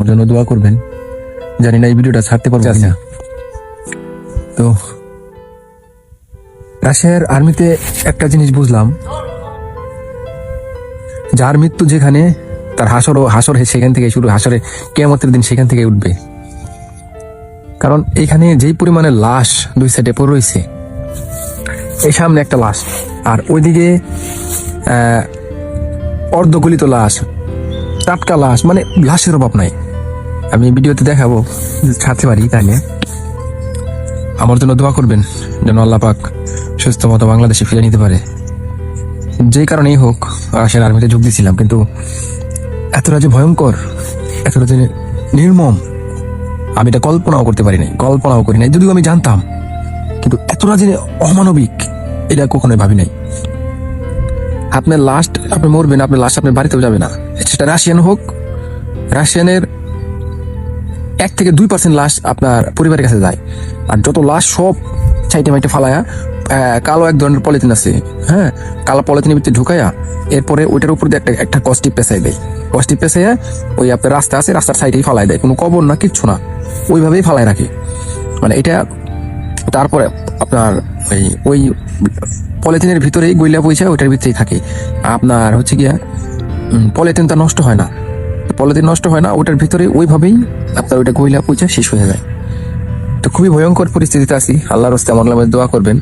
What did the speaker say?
ওর জন্য দোয়া করবেন। জানি না এই ভিডিওটা ছাড়তে পারবো কিনা। তো রাশিয়ার আর্মিতে একটা জিনিস বুঝলাম, যার মৃত্যু যেখানে তার হাসর সেখান থেকে শুরু, হাসরে কিয়ামতের দিন সেখান থেকে উঠবে। কারণ এখানে যেই পরিমাণে লাশ দুই সাইডে পড়ে রয়েছে, এই সামনে একটা লাশ আর ওইদিকে অর্ধগলিত লাশ, টাটকা লাশ, মানে লাশের অভাব নাই। আমি ভিডিওতে দেখাবো, ছাড়তে পারি তাহলে। আমার জন্য দোয়া করবেন যেন আল্লাহ পাক সুস্থ মতো বাংলাদেশে ফিরে নিতে পারে। যেই কারণেই হোক রাশিয়ার আর্মিতে যোগ দিয়েছিলাম, কিন্তু এতটা যে ভয়ঙ্কর, এতটা যে নির্মম, আমি এটা কল্পনাও করতে পারি নাই, কল্পনাও করি নাই। যদিও আমি জানতাম, কিন্তু এতটা যে অমানবিক এটা কখনোই ভাবি নাই। আপনার লাস্ট, আপনি মরবেন, আপনার লাশ আপনার বাড়িতেও যাবে না। সেটা রাশিয়ান হোক, রাশিয়ানের 1-2% লাশ আপনার পরিবারের কাছে যায়। আর যত লাশ সব ছাইটে মাইটে ফালায়া, কালো এক ধরনের পলিথিন আছে, হ্যাঁ, কালো পলিথিনের ভিতরে ঢুকাইয়া এরপরে ওইটার উপর দিয়ে একটা কস্টিপ পেঁচাই দেয়। কস্টিপ পেঁচাইয়া ওই আপনার রাস্তা আছে, রাস্তার সাইডেই ফালাই দেয়, কোনো কবর না, কিচ্ছু না, ওইভাবেই ফালাই রাখে। মানে এটা তারপরে আপনার ওই পলিথিনের ভিতরেই গইলা পয়সা ওইটার ভিতরেই থাকে। আপনার হচ্ছে গিয়া পলিথিনটা নষ্ট হয় না, পলিথিন নষ্ট হয় না, ওটার ভিতরে ওইভাবেই আপনার ওইটা গইলা পয়সা শেষ হয়ে যায়। তো খুবই ভয়ঙ্কর পরিস্থিতিতে আছি। আল্লাহর রাস্তায় আমার নামে দোয়া করবেন।